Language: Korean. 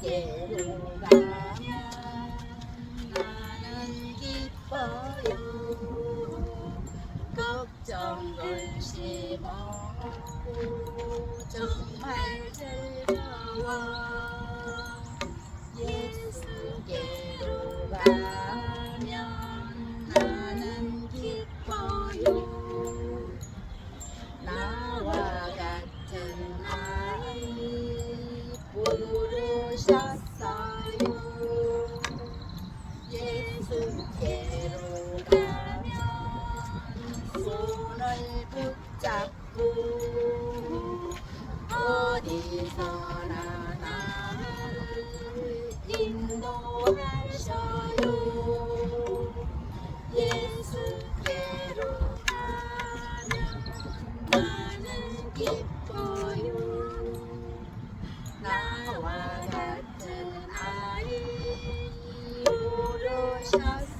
예수께로 가면 나는 기뻐요. 걱정 근심 없고 정말 즐거워. 예수께로 가면 나는 기뻐요. 나와 같은 아이 부르셨어요. 예수께로 가면 손을 붙잡고 어디서나 나를 인도하셔요. 예수께로 가면 나는 기뻐요. 나와 같은 아이 부르셨어요.